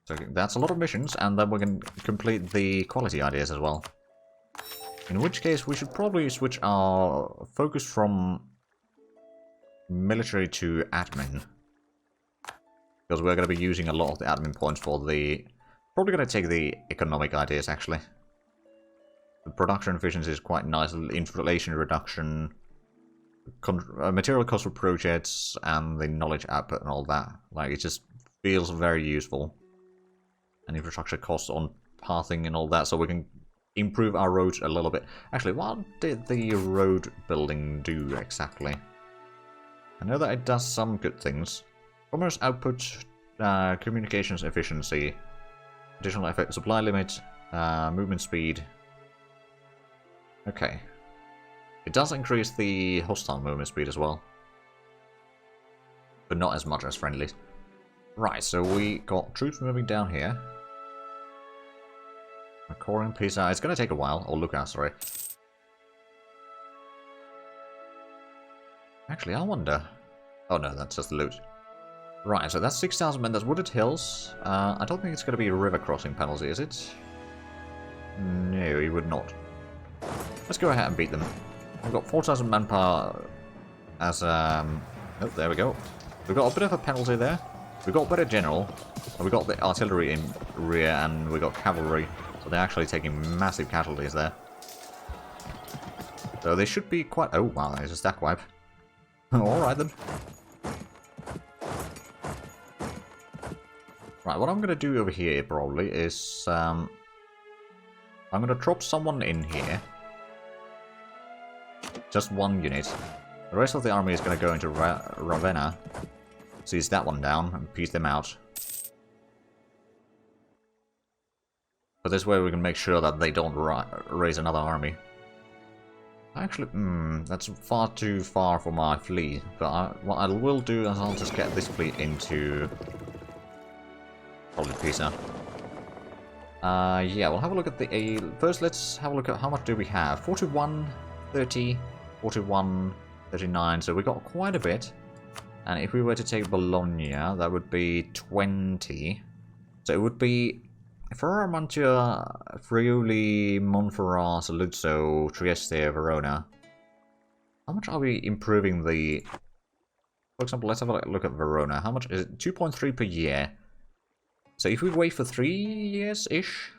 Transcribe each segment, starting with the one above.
So that's a lot of missions, and then we can complete the quality ideas as well. In which case, we should probably switch our focus from military to admin. Because we're going to be using a lot of the admin points for the... Probably going to take the economic ideas, actually. The production efficiency is quite nice. Inflation reduction, material cost for projects, and the knowledge output and all that. Like, it just feels very useful. And infrastructure costs on pathing and all that, so we can improve our roads a little bit. Actually, what did the road building do exactly? I know that it does some good things. Commerce output, communications efficiency, additional effect, supply limit, movement speed. Okay. It does increase the hostile movement speed as well. But not as much as friendly. Right, so we got troops moving down here. Coring Pisa. It's going to take a while. Or Lucas, sorry. Actually, I wonder. Oh no, that's just loot. Right, so that's 6,000 men. That's Wooded Hills. I don't think it's going to be a river crossing penalty, is it? No, it would not. Let's go ahead and beat them. We've got 4,000 manpower as oh, there we go. We've got a bit of a penalty there. We've got better general. We've got the artillery in rear, and we've got cavalry. So they're actually taking massive casualties there. So they should be quite... Oh, wow, there's a stack wipe. Alright then. Right, what I'm going to do over here probably is... I'm going to drop someone in here. Just one unit. The rest of the army is going to go into Ravenna. Seize that one down and piece them out. But this way we can make sure that they don't raise another army. Actually, that's far too far for my fleet. But what I will do is I'll just get this fleet into... probably Pisa. Yeah, we'll have a look at the... First, let's have a look at how much do we have. 41, 30, 41, 39. So we got quite a bit. And if we were to take Bologna, that would be 20. So it would be... Ferrara, Mantua, Friuli, Monferrat, Saluzzo, Trieste, Verona. How much are we improving the... For example, let's have a look at Verona. How much is it? 2.3 per year. So if we wait for 3 years-ish...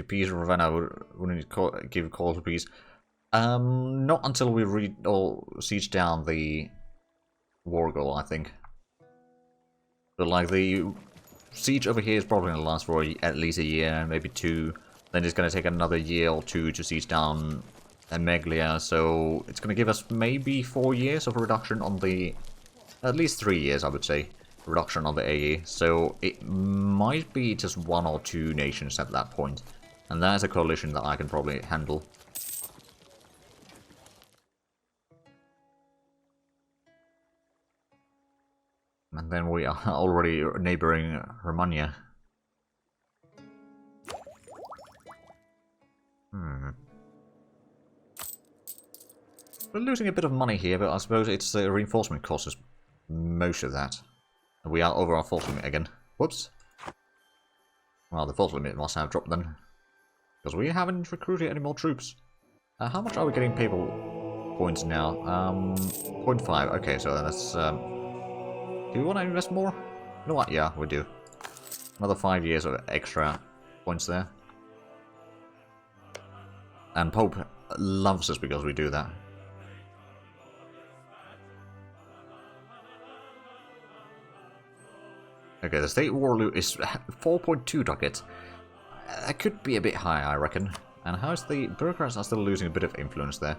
Peace, Ravenna wouldn't give a call to peace. Not until we siege down the war goal, I think. But like the siege over here is probably going to last for at least a year, maybe 2. Then it's going to take another year or 2 to siege down Meglia, so it's going to give us maybe 4 years of reduction on the... At least 3 years, I would say, reduction on the AE. So it might be just 1 or 2 nations at that point. And that is a coalition that I can probably handle. And then we are already neighboring Romagna. We're losing a bit of money here, but I suppose it's the reinforcement cost is most of that. And we are over our force limit again. Whoops. Well, the force limit must have dropped then. Because we haven't recruited any more troops. How much are we getting people points now? 0.5. Okay, so that's... do we want to invest more? You know what? Yeah, we do. Another 5 years of extra points there. And Pope loves us because we do that. Okay, the state war loot is 4.2 ducats. That could be a bit high, I reckon. And how's the... Bureaucrats are still losing a bit of influence there.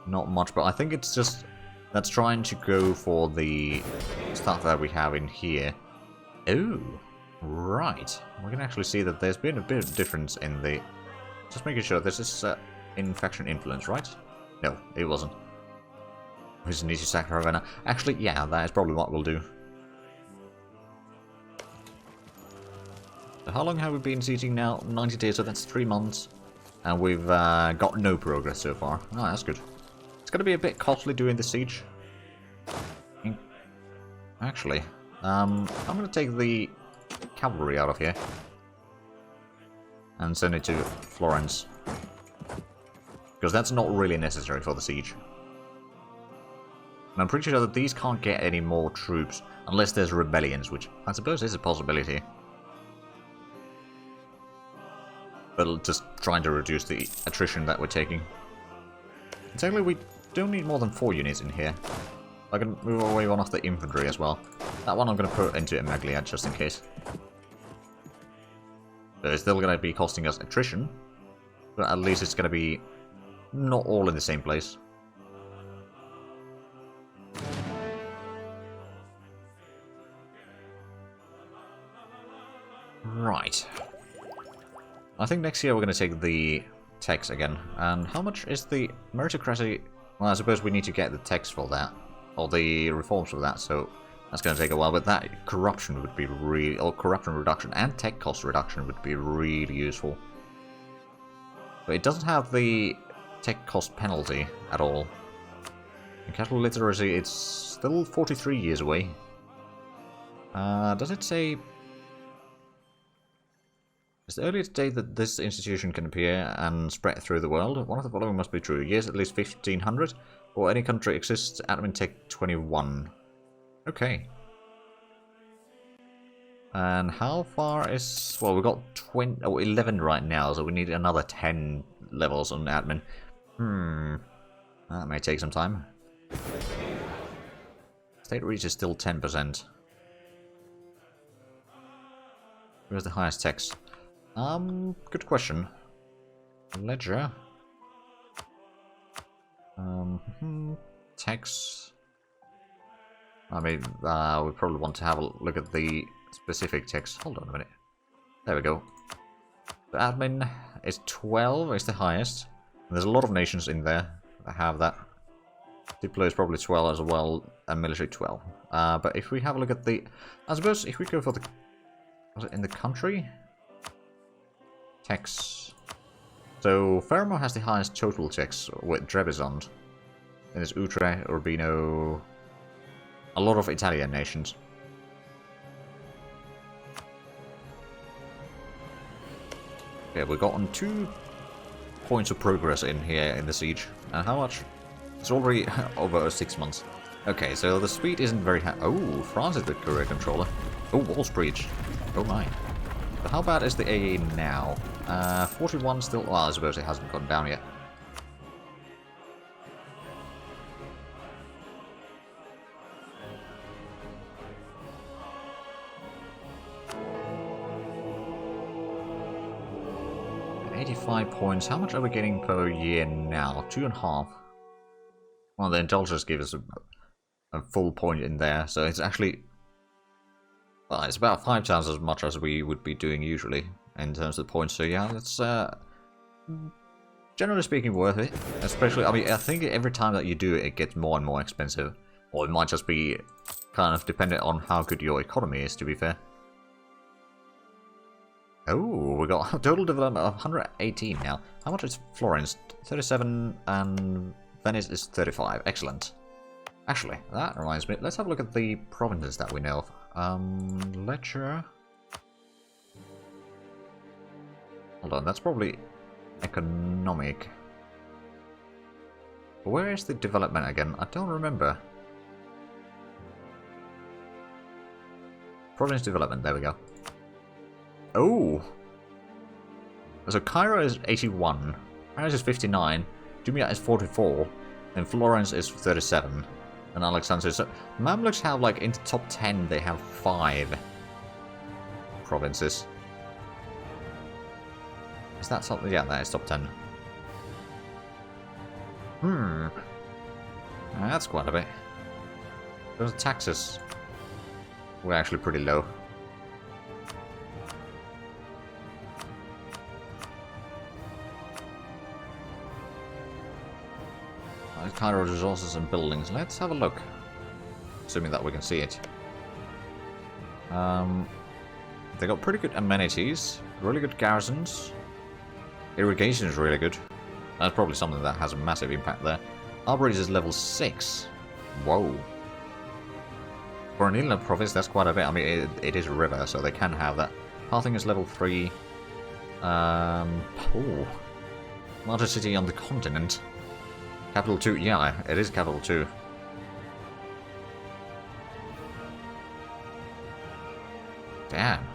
Not much, but I think it's just... That's trying to go for the stuff that we have in here. Oh, right. We can actually see that there's been a bit of difference in the... Just making sure this is infection influence, right? No, it wasn't. We just need to sack Ravenna. Actually, yeah, that is probably what we'll do. So how long have we been sieging now? 90 days, so that's 3 months. And we've got no progress so far. Oh, that's good. It's going to be a bit costly doing the siege. Actually, I'm going to take the cavalry out of here. And send it to Florence. Because that's not really necessary for the siege. And I'm pretty sure that these can't get any more troops unless there's rebellions, which I suppose is a possibility. But just trying to reduce the attrition that we're taking. Technically, we don't need more than 4 units in here. I can move away one of the infantry as well. That one I'm going to put into Emaglia just in case. So it's still going to be costing us attrition, but at least it's going to be not all in the same place. Right. I think next year we're going to take the tax again. And how much is the meritocracy? Well, I suppose we need to get the tax for that. Or the reforms for that, so that's going to take a while. But that corruption would be really... or corruption reduction and tech cost reduction would be really useful. But it doesn't have the tech cost penalty at all. In capital literacy, it's still 43 years away. Does it say... Is the earliest date that this institution can appear and spread through the world? One of the following must be true. Years at least 1500, or any country exists admin tech 21. Okay. And how far is... well, we've got 11 right now, so we need another 10 levels on admin. That may take some time. State reach is still 10%. Where's the highest tax? Good question. Ledger. Tax. I mean, we probably want to have a look at the specific tax. Hold on a minute. There we go. The admin is 12, is the highest. And there's a lot of nations in there that have that. Diplo is probably 12 as well, and military 12. But if we have a look at the... I suppose if we go for the... was it in the country? Tax. So, Fermo has the highest total tax with Trebizond. Then there's Utrecht, Urbino... a lot of Italian nations. Okay, we've gotten 2 points of progress in here in the siege. And how much? It's already over 6 months. Okay, so the speed isn't very high. Oh, France is the courier controller. Oh, Walls Breach. Oh my. So how bad is the AA now? 41 still... well, I suppose it hasn't gone down yet. $85 points. How much are we getting per year now? 2.5. Well, the indulgence give us a full point in there, so it's actually... well, it's about 5 times as much as we would be doing usually in terms of points. So yeah, it's generally speaking worth it. Especially, I mean, I think every time that you do it, it gets more and more expensive. Or it might just be kind of dependent on how good your economy is, to be fair. Oh, we got a total development of 118 now. How much is Florence? 37, and Venice is 35. Excellent. Actually, that reminds me. Let's have a look at the provinces that we know of. Ledger. Hold on, that's probably economic. Where is the development again? I don't remember. Province development, there we go. Oh! So Cairo is 81, Paris is 59, Dumia is 44, and Florence is 37, and Alexandria. So Mamluks have, like, in the top 10, they have 5 provinces. Is that something? Yeah, that is top 10. That's quite a bit. Those taxes were actually pretty low. Cairo resources and buildings. Let's have a look. Assuming that we can see it. They got pretty good amenities, really good garrisons. Irrigation is really good. That's probably something that has a massive impact there. Our bridge is level 6. Whoa. For an inland province, that's quite a bit. I mean, it is a river, so they can have that. Parthing is level 3. Oh. Largest city on the continent. Capital 2. Yeah, it is capital 2. Damn.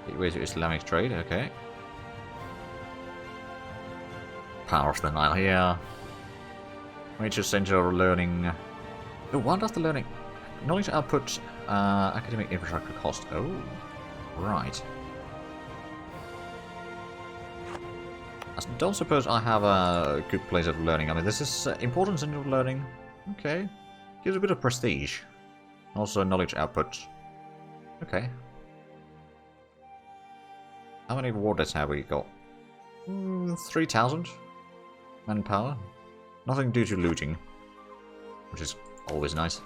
Gateway to Islamic trade, okay. Power of the Nile, yeah. Major center of learning. Oh, what does the learning? Knowledge output, academic infrastructure cost. Oh, right. I don't suppose I have a good place of learning. I mean, this is important center of learning. Okay. Gives a bit of prestige. Also, knowledge output. Okay. How many warders have we got? 3,000 manpower. Nothing due to looting, which is always nice.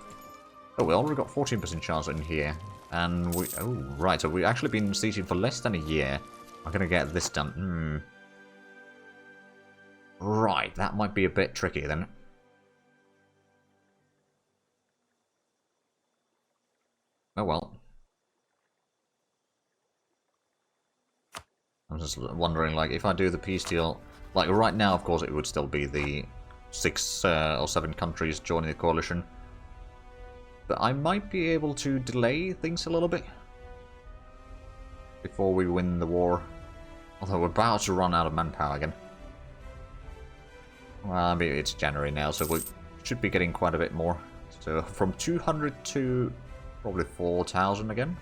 Oh, we already got 14% chance in here, and we. Oh, right. So we've actually been sieging for less than a year. I'm gonna get this done. Right, that might be a bit tricky then. Oh well. I'm just wondering, like, if I do the peace deal, like right now, of course, it would still be the 6 or 7 countries joining the coalition. But I might be able to delay things a little bit before we win the war. Although we're about to run out of manpower again. Well, I mean, it's January now, so we should be getting quite a bit more. So from 200 to probably 4,000 again.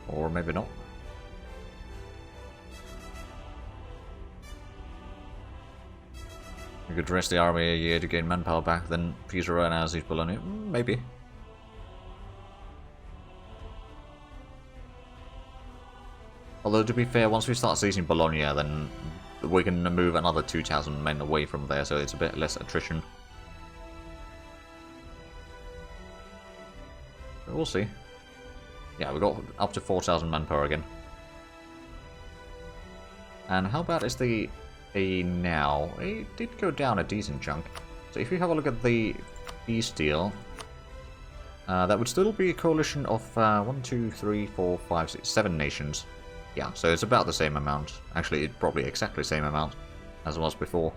Or maybe not. We could rest the army a year to gain manpower back, then peace around as he's Bologna. Maybe. Although, to be fair, once we start seizing Bologna, then we can move another 2,000 men away from there, so it's a bit less attrition. But we'll see. Yeah, we got up to 4,000 manpower again. And how bad is the A now? It did go down a decent chunk. So if you have a look at the peace deal, that would still be a coalition of 1, 2, 3, 4, 5, 6, 7 nations. Yeah, so it's about the same amount. Actually, it's probably exactly the same amount as it was before.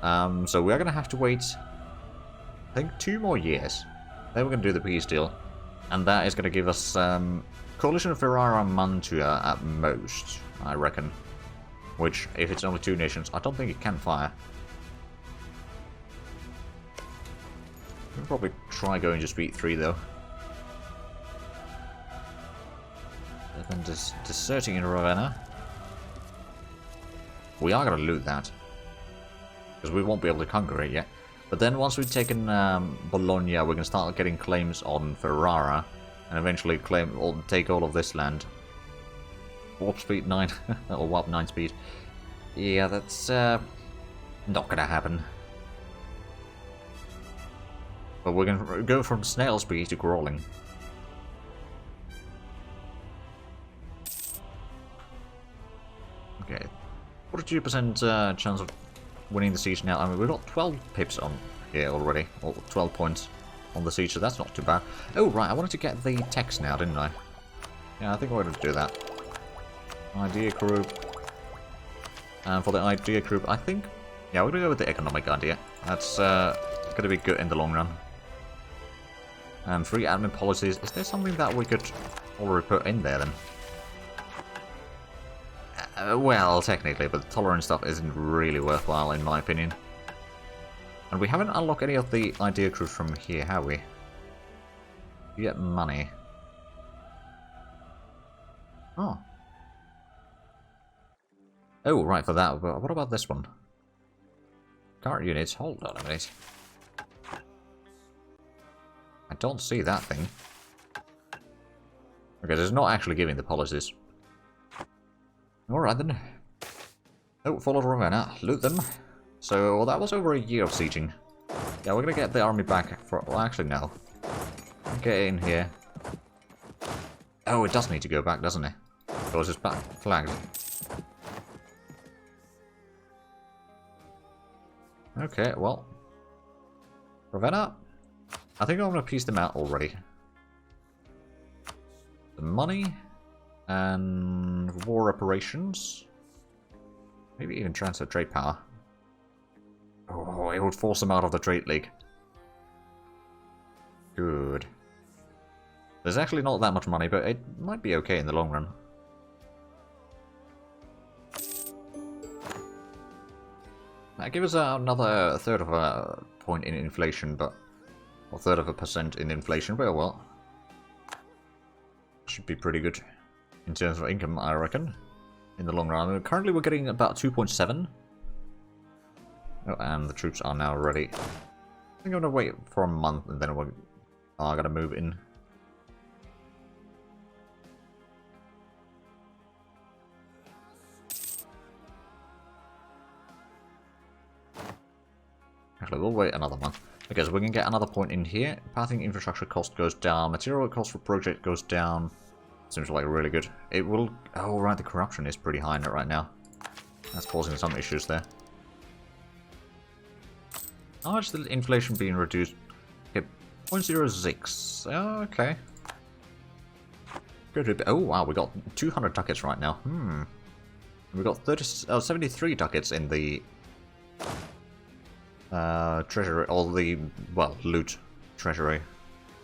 So we're going to have to wait, I think, 2 more years. Then we're going to do the peace deal. And that is going to give us Coalition of Ferrara and Mantua at most, I reckon. Which, if it's only 2 nations, I don't think it can fire. We'll probably try going to speed 3 though. And then deserting in Ravenna. We are going to loot that. Because we won't be able to conquer it yet. But then once we've taken Bologna, we can start getting claims on Ferrara. And eventually claim or take all of this land. Warp speed 9. Or warp 9 speed. Yeah, that's not going to happen. But we're going to go from snail speed to crawling. Okay. 42% chance of winning the siege now. I mean, we've got 12 pips on here already. Or 12 points on the siege, so that's not too bad. Oh, right, I wanted to get the text now, didn't I? Yeah, I think I'm going to do that. Idea group. And for the idea group, I think... Yeah, we're going to go with the economic idea. That's going to be good in the long run. And free admin policies. Is there something that we could already put in there, then? Well, technically, but the tolerance stuff isn't really worthwhile, in my opinion. And we haven't unlocked any of the idea groups from here, have we? You get money. Oh. Oh, right, for that. But what about this one? Guard units. Hold on a minute. I don't see that thing. Okay, it's not actually giving the policies. Alright then. Oh, follow Ravenna. Loot them. So, well, that was over a year of sieging. Yeah, we're gonna get the army back for... Well, actually, no. Get in here. Oh, it does need to go back, doesn't it? Because it's back flagged. Okay, well. Ravenna, I think I'm going to piece them out already. The money and war reparations. Maybe even transfer trade power. Oh, it would force them out of the trade league. Good. There's actually not that much money, but it might be okay in the long run. That gives us another third of a point in inflation, but... or third of a percent in inflation, but well. Should be pretty good in terms of income, I reckon, in the long run. Currently we're getting about 2.7. Oh, and the troops are now ready. I think I'm going to wait for a month and then we're going to move in. Actually, we'll wait another month. Okay, so we can get another point in here. Pathing infrastructure cost goes down. Material cost for project goes down. Seems like really good. It will... oh, right, the corruption is pretty high in it right now. That's causing some issues there. How much is the inflation being reduced? Okay, 0.06. Oh, okay. Good. Oh, wow, we got 200 ducats right now. We got 73 ducats in the... treasury, all the, well, loot treasury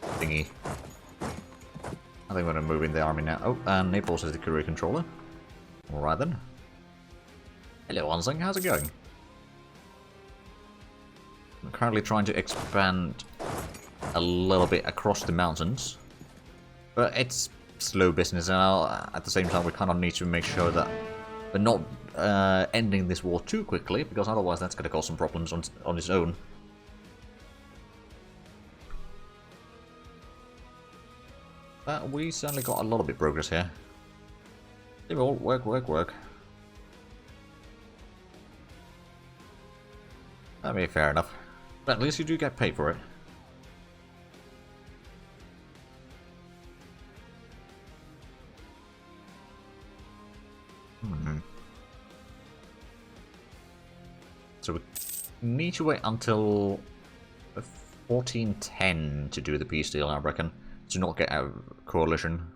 thingy. I think we're going to move in the army now. Oh, and Naples is the career controller. Alright then. Hello, Ansing, how's it going? I'm currently trying to expand a little bit across the mountains. But it's slow business, and at the same time we kind of need to make sure that we're not ending this war too quickly, because otherwise that's going to cause some problems on its own. But we certainly got a lot of bit progress here. They all work. I mean, fair enough. But at least you do get paid for it. So we need to wait until 1410 to do the peace deal, I reckon, to not get out of coalition.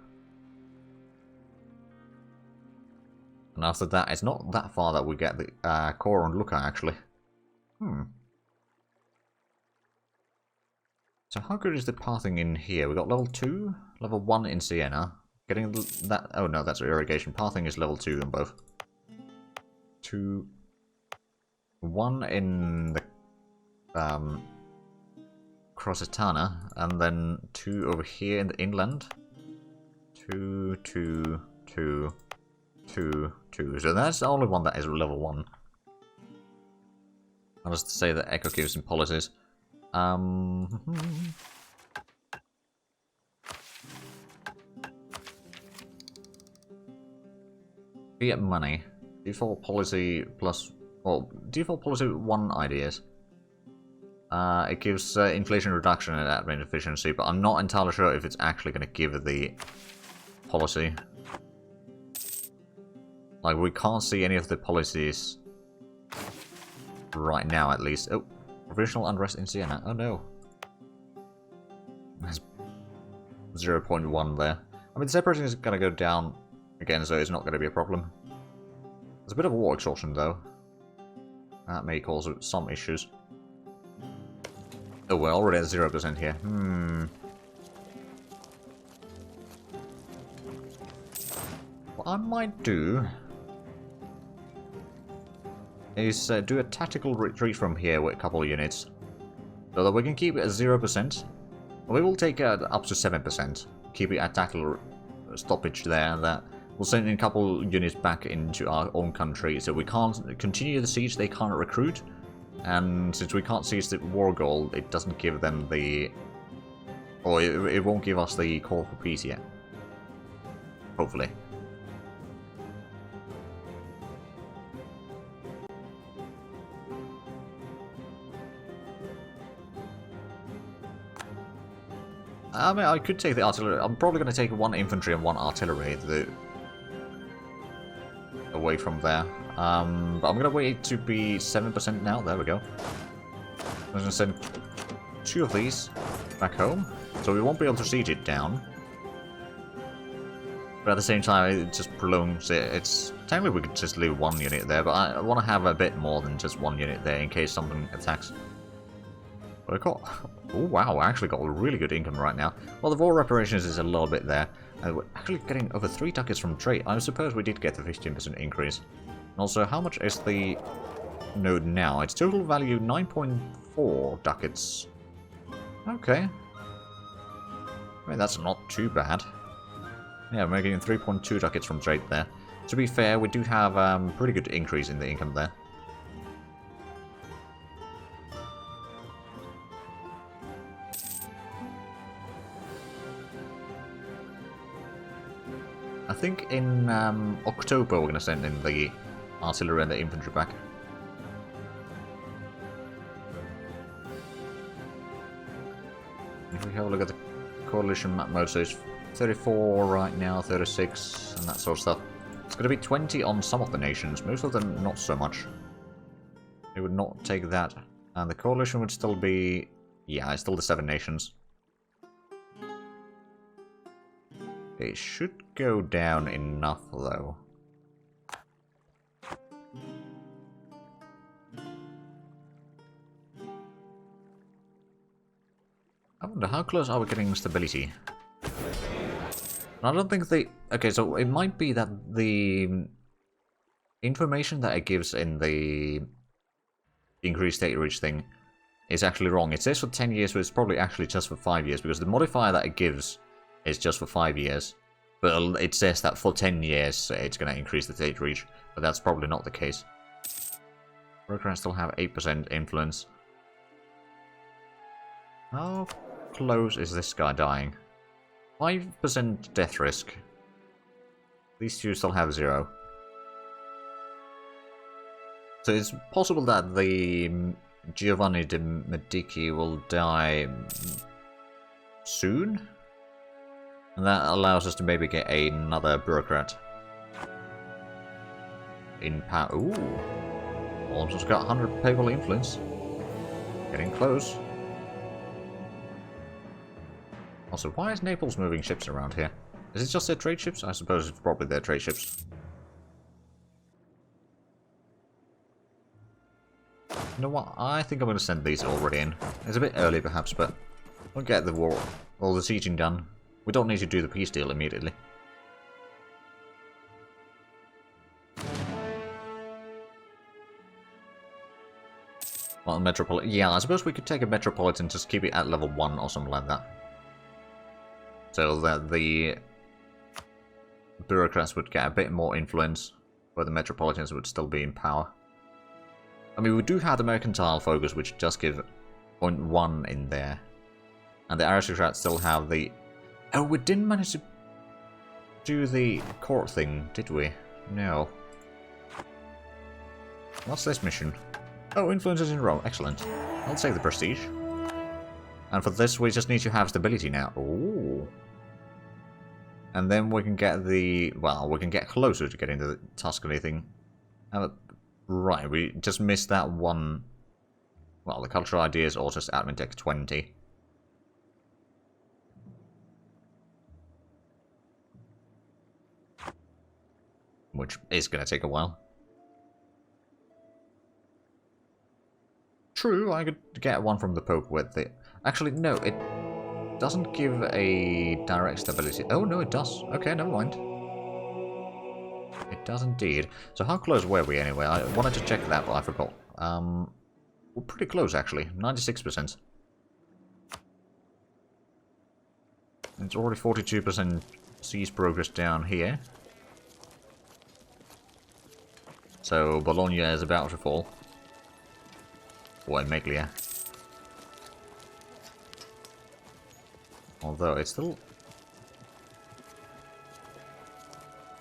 And after that, it's not that far that we get the core on Lucca, actually. So how good is the pathing in here? We got level 2, level 1 in Siena. Getting that... oh no, that's irrigation. Pathing is level 2 on both. 2... 1 in the Crossetana, and then 2 over here in the inland. 2, 2, 2, 2, 2. So that's the only one that is level 1. I'll just say that Echo gives him policies. Fiat money. Default policy plus... well, default policy 1 ideas. It gives inflation reduction and admin efficiency, but I'm not entirely sure if it's actually going to give the policy. Like, we can't see any of the policies right now, at least. Oh, provisional unrest in Siena. Oh no. There's 0.1 there. I mean, the separation is going to go down again, so it's not going to be a problem. There's a bit of war exhaustion, though. That may cause some issues. Oh, we're already at 0% here. What I might do is do a tactical retreat from here with a couple of units. So that we can keep it at 0%. We will take it up to 7%. Keep it at tactical stoppage there. That we'll send in a couple units back into our own country, so we can't continue the siege, they can't recruit. And since we can't seize the war goal, it doesn't give them the... or it won't give us the call for peace yet. Hopefully. I mean, I could take the artillery. I'm probably going to take 1 infantry and 1 artillery away away from there. But I'm going to wait to be 7% now. There we go. I'm going to send 2 of these back home. So we won't be able to siege it down. But at the same time, it just prolongs it. It's technically we could just leave 1 unit there, but I want to have a bit more than just 1 unit there in case something attacks. But I got... Oh wow, I actually got a really good income right now. Well, the war reparations is a little bit there. We're actually getting over 3 ducats from trade. I suppose we did get the 15% increase. And also, how much is the node now? Its total value 9.4 ducats. Okay. I mean, that's not too bad. Yeah, we're getting 3.2 ducats from trade there. To be fair, we do have pretty good increase in the income there. I think in October we're going to send in the artillery and the infantry back. If we have a look at the coalition map mode, so it's 34 right now, 36, and that sort of stuff. It's going to be 20 on some of the nations, most of them not so much. They would not take that. And the coalition would still be... yeah, it's still the 7 nations. It should go down enough, though. I wonder, how close are we getting stability? I don't think they... okay, so it might be that the information that it gives in the increased state reach thing is actually wrong. It says for 10 years, but it's probably actually just for 5 years, because the modifier that it gives is just for 5 years. But it says that for 10 years, it's going to increase the state reach, but that's probably not the case. Bureaucrats still have 8% influence. How close is this guy dying? 5% death risk. These 2 still have 0. So it's possible that the Giovanni de Medici will die soon? And that allows us to maybe get another bureaucrat in power. Ooh. Almost got 100 papal influence. Getting close. Also, why is Naples moving ships around here? Is it just their trade ships? I suppose it's probably their trade ships. You know what? I think I'm going to send these already in. It's a bit early perhaps, but we'll get the war, all the sieging done. We don't need to do the peace deal immediately. Well, Metropolitan... yeah, I suppose we could take a Metropolitan, just keep it at level 1 or something like that. So that the bureaucrats would get a bit more influence, but the Metropolitans would still be in power. I mean, we do have the mercantile focus, which does give 0.1 in there. And the aristocrats still have the... oh, we didn't manage to do the court thing, did we? No. What's this mission? Oh, influences in Rome. Excellent. I'll take the prestige. And for this, we just need to have stability now. Ooh. And then we can get the... well, we can get closer to getting the Tuscany thing. Right, we just missed that one... well, the cultural ideas or just admin tech 20. Which is going to take a while. True, I could get one from the Pope with it. Actually, no, it doesn't give a direct stability. Oh, no, it does. Okay, never mind. It does indeed. So how close were we anyway? I wanted to check that, but I forgot. We're pretty close, actually. 96%. It's already 42% siege progress down here. So Bologna is about to fall. Or Meglia. Although it's still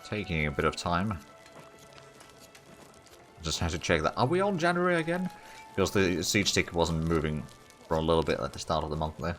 taking a bit of time. Just have to check that. Are we on January again? Because the siege tick wasn't moving for a little bit at the start of the month there.